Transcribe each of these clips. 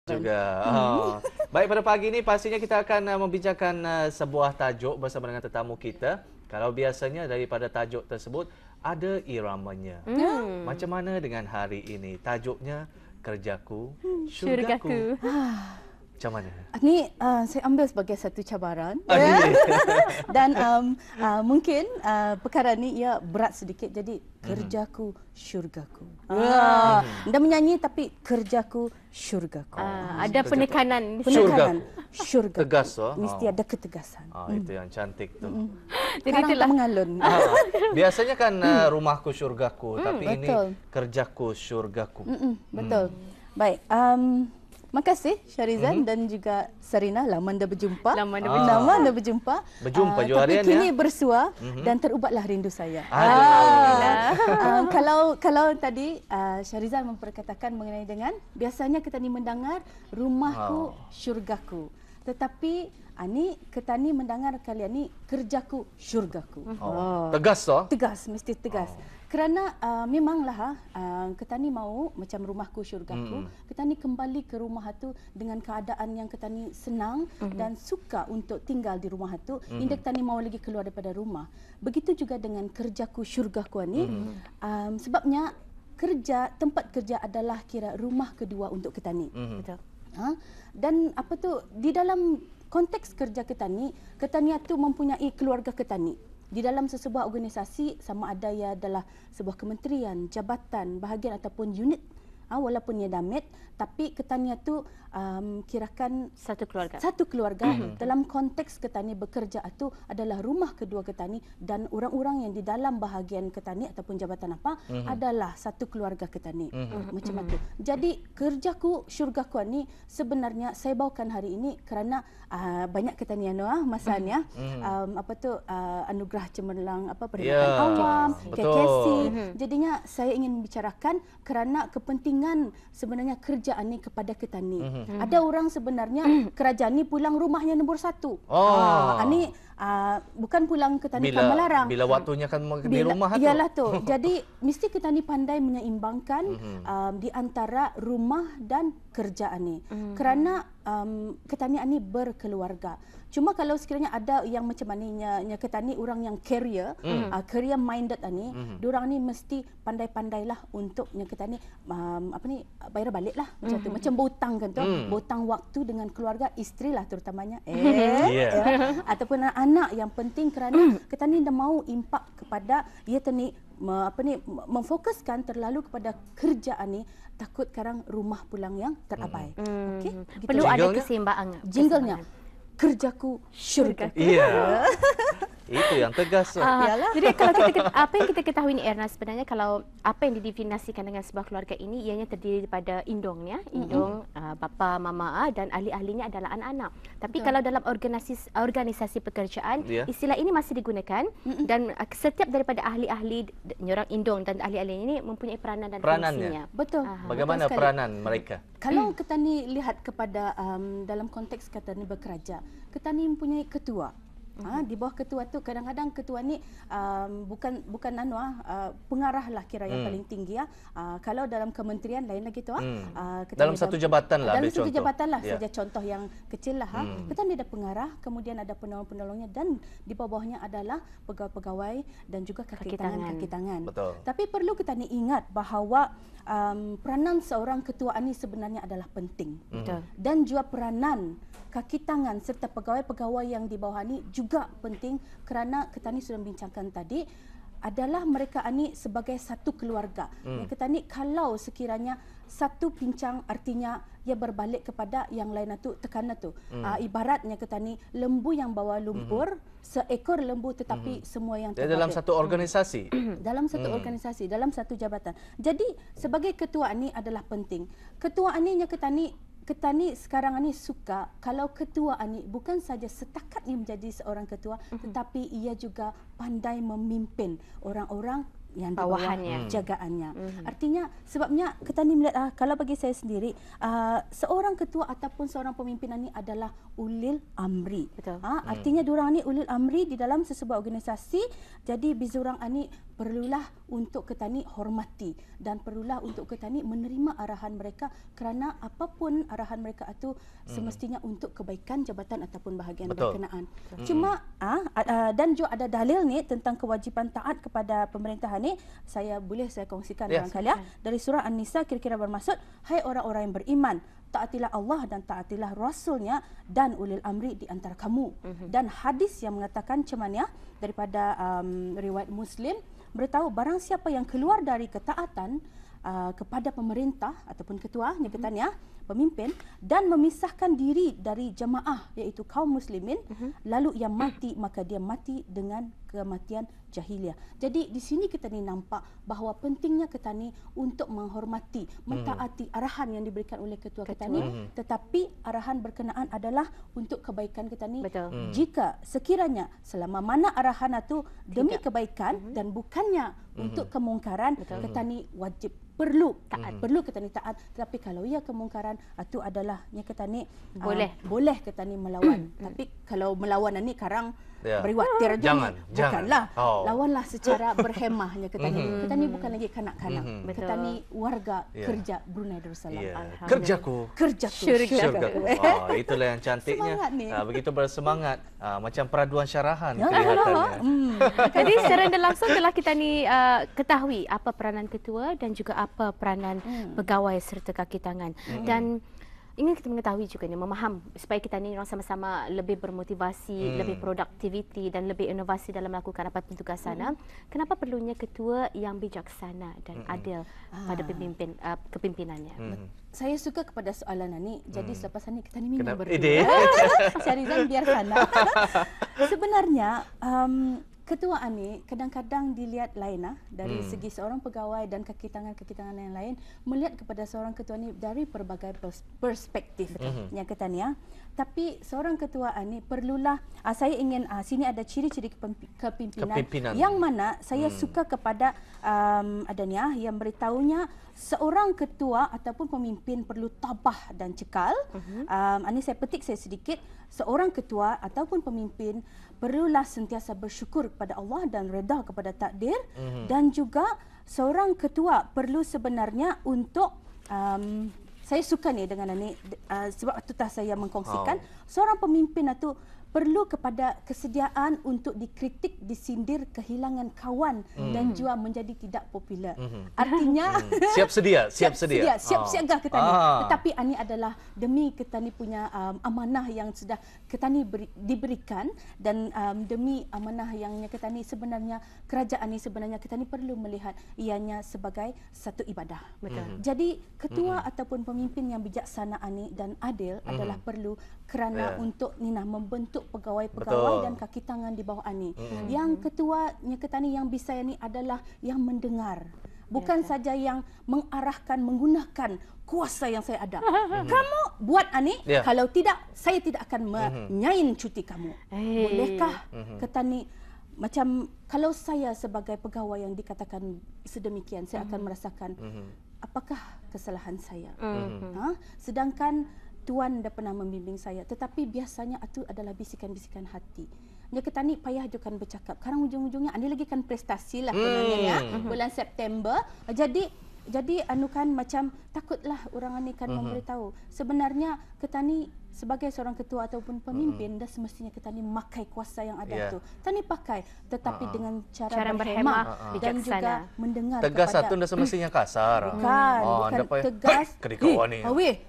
juga. Oh. Baik, pada pagi ini pastinya kita akan membincangkan sebuah tajuk bersama dengan tetamu kita. Kalau biasanya daripada tajuk tersebut ada iramanya. Macam mana dengan hari ini? Tajuknya Kerjaku, Syurgaku. Macam mana? Ini saya ambil sebagai satu cabaran. Dan mungkin perkara ni ia berat sedikit, jadi kerjaku, syurgaku. Anda menyanyi tapi kerjaku, syurgaku. Ada penekanan. Syurgaku. Tegas, mesti ada ketegasan. Itu yang cantik tu. Jadi itulah mengalun. Biasanya kan rumahku, syurgaku, tapi betul. ini kerjaku, syurgaku. Betul. Baik. Makasih Syarizan dan juga Sarina. Lama anda berjumpa. Lama anda berjumpa. Berjumpa juga harian ya. Tapi kini bersua dan terubatlah rindu saya. Kalau tadi Syarizan memperkatakan mengenai dengan biasanya kita ni mendengar rumahku, syurgaku. Tetapi ani kita ni mendengar kalian ni kerjaku, syurgaku. Tegas toh? Tegas, mesti tegas. Kerana memanglah kita ni mau macam rumahku, syurgaku, kita ni kembali ke rumah itu dengan keadaan yang kita ni senang dan suka untuk tinggal di rumah itu, hingga kita ni mau lagi keluar daripada rumah. Begitu juga dengan kerjaku, syurgaku ni, sebabnya tempat kerja adalah kira rumah kedua untuk kita ni. Betul. Dan apa tu, di dalam konteks kerja kita ni itu mempunyai keluarga kita ni. Di dalam sesebuah organisasi, sama ada ia adalah sebuah kementerian, jabatan, bahagian ataupun unit, walaupun ia damit, tapi ketania tu kirakan satu keluarga. Satu keluarga. Dalam konteks ketani bekerja itu adalah rumah kedua ketani, dan orang-orang yang di dalam bahagian ketani ataupun jabatan apa adalah satu keluarga ketani. Macam itu. Jadi kerjaku, syurgaku ni sebenarnya saya bawakan hari ini kerana banyak ketanian masanya anugerah cemerlang perkhidmatan awam, KKC. Jadinya saya ingin membicarakan kerana kepentingan sebenarnya kerjaan ni kepada ketani. Ada orang sebenarnya kerajaan ni pulang rumahnya nombor 1. Ini bukan pulang ketani kan melarang. Bila waktunya kan di rumah tu. Iyalah tu. Jadi mesti ketani pandai menyeimbangkan di antara rumah dan kerjaan ni. Kerana ketani ni berkeluarga. Cuma kalau sekiranya ada yang macam mananya ketani orang yang career minded ni, diorang ni mesti pandai-pandailah untuk ketani bayar baliklah macam tu. Macam berhutang kan tu, berhutang waktu dengan keluarga, isteri lah terutamanya. Ataupun anak yang penting kerana ketani dah mau impak kepada ia tani memfokuskan terlalu kepada kerjaan ni, takut sekarang rumah pulang yang terabai. Okey, perlu ada keseimbangan. Jinglenya kerjaku, syurgaku. Itu yang tegas. Jadi kalau apa yang kita ketahui ni Erna, sebenarnya kalau apa yang didefinisikan dengan sebuah keluarga ini, ianya terdiri daripada indongnya, indong, bapa, mama dan ahli-ahlinya adalah anak-anak. Tapi kalau dalam organisasi pekerjaan, istilah ini masih digunakan dan setiap daripada ahli-ahli, orang indong dan ahli-ahli ini mempunyai peranan dan fungsinya. Betul. Bagaimana peranan mereka? Kalau kita ni lihat kepada dalam konteks kita ni bekerja, kita ni mempunyai ketua. Di bawah ketua tu kadang-kadang ketua ni bukan pengarah lah kira yang paling tinggi kalau dalam kementerian lain lagi tu dalam satu jabatan lah, dalam satu jabatan lah saja contoh yang kecil lah kita ni ada pengarah, kemudian ada penolong-penolongnya, dan di bawahnya adalah pegawai-pegawai dan juga kaki tangan. Betul. Tapi perlu kita ni ingat bahawa peranan seorang ketua ni sebenarnya adalah penting. Dan juga peranan kaki tangan serta pegawai-pegawai yang di bawah ni juga penting, kerana kita ni sudah bincangkan tadi adalah mereka ni sebagai satu keluarga. Kita ni kalau sekiranya satu pincang, artinya ia berbalik kepada yang lain tu, tekanan tu. Ibaratnya kita ni lembu yang bawa lumpur, seekor lembu tetapi semua yang terbalik. Dalam satu organisasi. Dalam satu organisasi, dalam satu jabatan. Jadi sebagai ketua ni adalah penting. Ketua ni kita ni sekarang ni suka kalau ketua ni bukan saja setakat ni menjadi seorang ketua, tetapi ia juga pandai memimpin orang-orang yang di bawah jagaannya. Artinya sebabnya kita ni melihat kalau bagi saya sendiri seorang ketua ataupun seorang pemimpin ni adalah ulil amri. Artinya diorang ni ulil amri di dalam sesebuah organisasi. Jadi bizurang ni perlulah untuk kita ni hormati dan perlulah untuk kita ni menerima arahan mereka, kerana apapun arahan mereka itu semestinya untuk kebaikan jabatan ataupun bahagian berkenaan. Cuma dan juga ada dalil ni tentang kewajipan taat kepada pemerintahan ni, saya kongsikan barangkali dari surah An-Nisa, kira-kira bermaksud, hai orang-orang yang beriman, taatilah Allah dan taatilah Rasulnya dan ulil amri di antara kamu. Dan hadis yang mengatakan cemanya daripada riwayat Muslim beritahu, barang siapa yang keluar dari ketaatan kepada pemerintah ataupun ketuanya katanya pemimpin dan memisahkan diri dari jemaah iaitu kaum muslimin, lalu ia mati, maka dia mati dengan kematian jahiliah. Jadi di sini kita ni nampak bahawa pentingnya kita ni untuk menghormati, mentaati arahan yang diberikan oleh ketua kita ni, tetapi arahan berkenaan adalah untuk kebaikan kita ni. Jika sekiranya selama mana arahan itu demi kebaikan dan bukannya untuk kemungkaran, kita ni wajib perlu taat, perlu kita ni taat. Tetapi kalau ia kemungkaran, itu adalah yang kita ni boleh kita ni melawan. Tapi kalau melawan ni karang beriwatir aja, bukanlah. Lawanlah secara berhemahnya kita ni. Kita ni bukan lagi kanak-kanak. Kita ni warga kerja Brunei Darussalam. Kerjaku syurgaku. Itulah yang cantiknya. Begitu bersemangat, macam peraduan syarahan kelihatannya. Jadi secara langsung telah kita ni ketahui apa peranan ketua dan juga apa peranan pegawai serta kaki tangan. Dan ingin kita mengetahui juga ni, memaham supaya kita ni orang sama-sama lebih bermotivasi, lebih produktiviti dan lebih inovasi dalam melakukan apapun tugas sana. Kenapa perlunya ketua yang bijaksana dan adil pada kepimpinannya? Saya suka kepada soalan ni. Jadi selepas ni kita ni memang berdua. Syarizan biar sana. Sebenarnya ketua ni kadang-kadang dilihat lain dari segi seorang pegawai dan kaki tangan yang lain melihat kepada seorang ketua ni dari pelbagai perspektif yang kita ni. Tapi seorang ketua ni perlulah, saya ingin sini ada ciri-ciri kepimpinan yang mana saya suka kepada adanya yang beritahunya seorang ketua ataupun pemimpin perlu tabah dan cekal. Ini saya petik sedikit. Seorang ketua ataupun pemimpin perlulah sentiasa bersyukur kepada Allah dan reda kepada takdir. Dan juga seorang ketua perlu sebenarnya untuk saya suka ni dengan ni sebab itu saya mengkongsikan seorang pemimpin itu perlu kepada kesediaan untuk dikritik, disindir, kehilangan kawan dan juga menjadi tidak popular. Artinya siap siaga kita ni. Tetapi ini adalah demi kita ni punya amanah yang sudah kita ni diberikan, dan demi amanah yang kita ni sebenarnya kerajaan ni sebenarnya kita ni perlu melihat ianya sebagai satu ibadah. Jadi ketua ataupun pemimpin yang bijaksana ni dan adil adalah perlu kerana untuk membentuk pegawai-pegawai dan kaki tangan di bawah ani. Yang ketuanya kita ni yang bisa ni adalah yang mendengar. Bukan saja yang mengarahkan, menggunakan kuasa yang saya ada. Kamu buat ani, kalau tidak saya tidak akan menyain cuti kamu. Bolehkah kita ni macam kalau saya sebagai pegawai yang dikatakan sedemikian, saya akan merasakan apakah kesalahan saya. Sedangkan Tuan dah pernah membimbing saya, tetapi biasanya itu adalah bisikan-bisikan hati. Ya kita ni payah juga bercakap. Sekarang ujung-ujungnya ini lagi kan prestasi lah sebenarnya bulan September. Jadi anukan macam takutlah orang ni kan memberitahu. Sebenarnya kita ni sebagai seorang ketua ataupun pemimpin dah semestinya kita ni memakai kuasa yang ada tu. Kita ni pakai tetapi dengan cara berhemah dan juga mendengar. Tegas satu dah semestinya kasar. Bukan tegas. Kedekawan ni.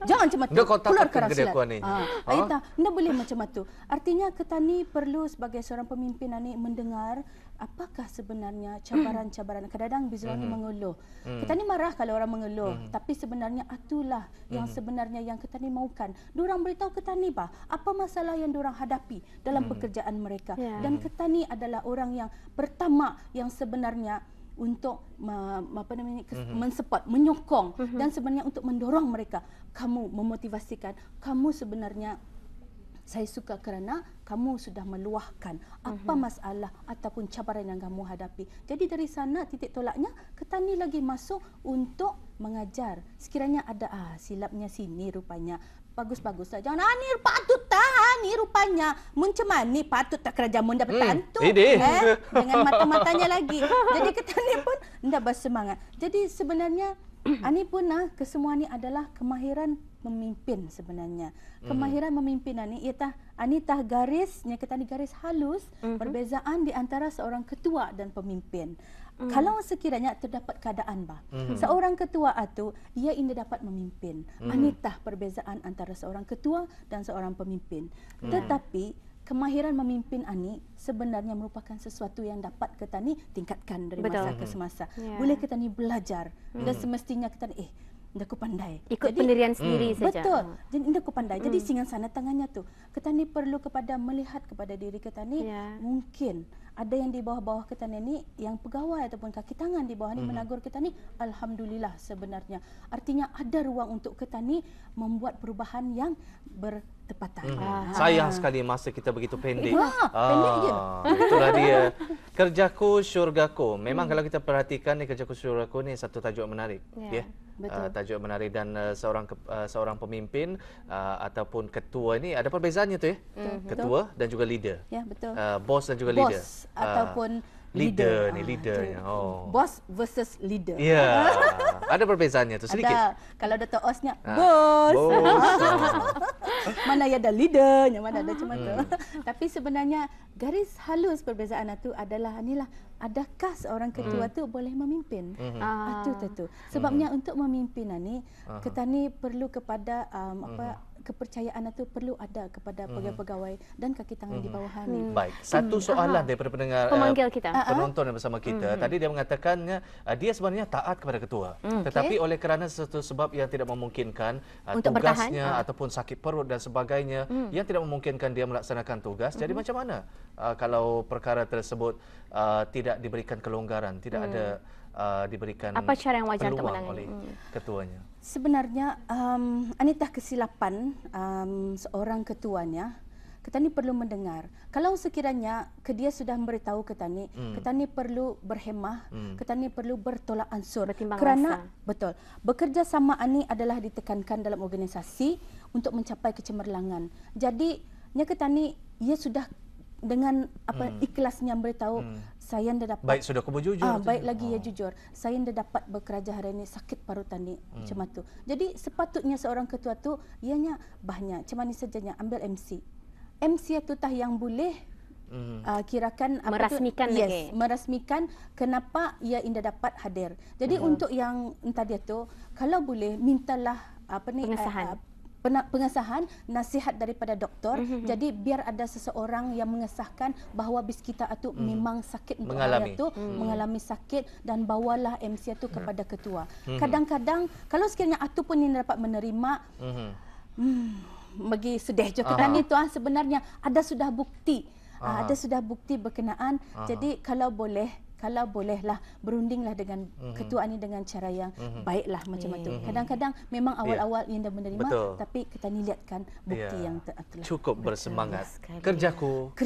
Jangan macam tu. Keluar kedekawan ni. Anda boleh macam tu. Artinya kita ni perlu sebagai seorang pemimpin ni mendengar apakah sebenarnya cabaran-cabaran. Kadang-kadang bila orang mengeluh. Kita ni marah kalau orang mengeluh, tapi sebenarnya itulah yang sebenarnya yang kita ni maukan. Diorang beritahu kita ni apa masalah yang diorang hadapi dalam pekerjaan mereka. Dan kita ni adalah orang yang pertama yang sebenarnya untuk mensupport, menyokong dan sebenarnya untuk mendorong mereka. Kamu memotivasikan, kamu sebenarnya saya suka kerana kamu sudah meluahkan apa masalah ataupun cabaran yang kamu hadapi. Jadi dari sana titik tolaknya kita ni lagi masuk untuk mengajar. Sekiranya ada silapnya sini rupanya bagus-bagus saja. Jangan ni patut tahan ni rupanya mencemani patut tak kerja mun dapat tantu. Dengan mata-matanya lagi. Jadi kita ni pun ndak bersemangat. Jadi sebenarnya ani pun kesemua ni adalah kemahiran memimpin sebenarnya. Kemahiran memimpin ani iatah ani tah garisnya kita ni garis halus perbezaan di antara seorang ketua dan pemimpin. Kalau sekiranya terdapat keadaan seorang ketua itu ia indah dapat memimpin. Ani tah perbezaan antara seorang ketua dan seorang pemimpin. Tetapi kemahiran memimpin ani sebenarnya merupakan sesuatu yang dapat kita ni tingkatkan dari masa ke semasa. Boleh kita ni belajar dan semestinya kita ni indah ku pandai. Ikut pendirian sendiri saja. Betul. Jadi indah ku pandai. Jadi singan sana tangannya tu. Kita ni perlu kepada melihat kepada diri kita ni mungkin ada yang di bawah-bawah kita ni yang pegawai ataupun kaki tangan di bawah ni menegur kita ni, alhamdulillah sebenarnya. Artinya ada ruang untuk kita ni membuat perubahan yang bertepatan. Sayang sekali masa kita begitu pendek. Pendek je. Itulah dia. Kerjaku Syurgaku. Memang kalau kita perhatikan ni Kerjaku Syurgaku ni satu tajuk menarik. Tajuk menarik dan seorang pemimpin ataupun ketua ni ada perbezaannya tu ketua dan juga leader. Ya, betul. Bos dan juga leader. Ataupun leader ni leader. Bos versus leader. Ya. Ada perbezaannya tu sedikit. Ada. Kalau Dato' Osnya bos. Mana ada leadernya, mana ada cuma tu. Tapi sebenarnya garis halus perbezaan itu adalah inilah, adakah seorang ketua tu boleh memimpin? Itu tentu. Sebabnya untuk memimpin ni kita ni perlu kepada kepercayaan itu perlu ada kepada pegawai-pegawai dan kaki tangan di bawah ni. Baik, satu soalan daripada pendengar pemanggil kita, penonton yang bersama kita. Tadi dia mengatakannya dia sebenarnya taat kepada ketua, tetapi oleh kerana sesuatu sebab yang tidak memungkinkan untuk tugasnya ataupun sakit perut dan sebagainya yang tidak memungkinkan dia melaksanakan tugas. Jadi macam mana kalau perkara tersebut tidak diberikan kelonggaran, tidak ada diberikan apa cara yang wajar untuk peluang oleh ketuanya? Sebenarnya anitah kesilapan seorang ketuanya, kita ni perlu mendengar. Kalau sekiranya dia sudah memberitahu kita ni perlu berhemah, kita ni perlu bertolak ansur. Kerana betul, bekerja sama ani adalah ditekankan dalam organisasi untuk mencapai kecemerlangan. Jadi kita ni ia sudah dengan ikhlasnya beritahu saya ndak dapat. Baik, sudah kubu jujur. Baik lagi ya jujur. Saya ndak dapat bekerja hari ini, sakit parutan ni macam tu. Jadi sepatutnya seorang ketua tu ianya banyak macam ni sajanya ambil MC. MC itu tah yang boleh kirakan merasmikan lagi. Merasmikan kenapa ia indah dapat hadir. Jadi untuk yang tadi tu kalau boleh mintalah pengesahan nasihat daripada doktor. Jadi biar ada seseorang yang mengesahkan bahawa bis kita itu memang sakit untuk mengalami sakit dan bawalah MC itu kepada ketua. Kadang-kadang kalau sekiranya atu pun yang dapat menerima bagi sedih je kita ni tu sebenarnya ada sudah bukti. Ada sudah bukti berkenaan. Jadi kalau bolehlah berundinglah dengan ketua ni dengan cara yang baiklah macam itu. Kadang-kadang memang awal-awal yang dah menerima, tapi kita ni lihatkan bukti yang telah. Cukup bersemangat. Kerjaku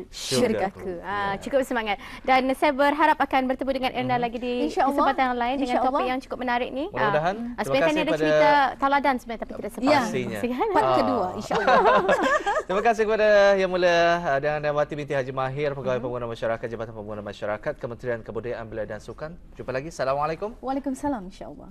syurgaku. Cukup bersemangat. Dan saya berharap akan bertemu dengan Erna lagi di kesempatan lain dengan topik yang cukup menarik ni. Mudah-mudahan. Sebenarnya tadi ada cerita tauladan sebenarnya tapi tidak sempat. Pastinya. Part kedua insya-Allah. Terima kasih kepada Yang Mulia dan Dawati binti Haji Mahir, Pegawai Pembangunan Masyarakat Jabatan Pembangunan Masyarakat Kementerian Kebudayaan Belia dan Sukan. Jumpa lagi. Assalamualaikum. Waalaikumsalam insya-Allah.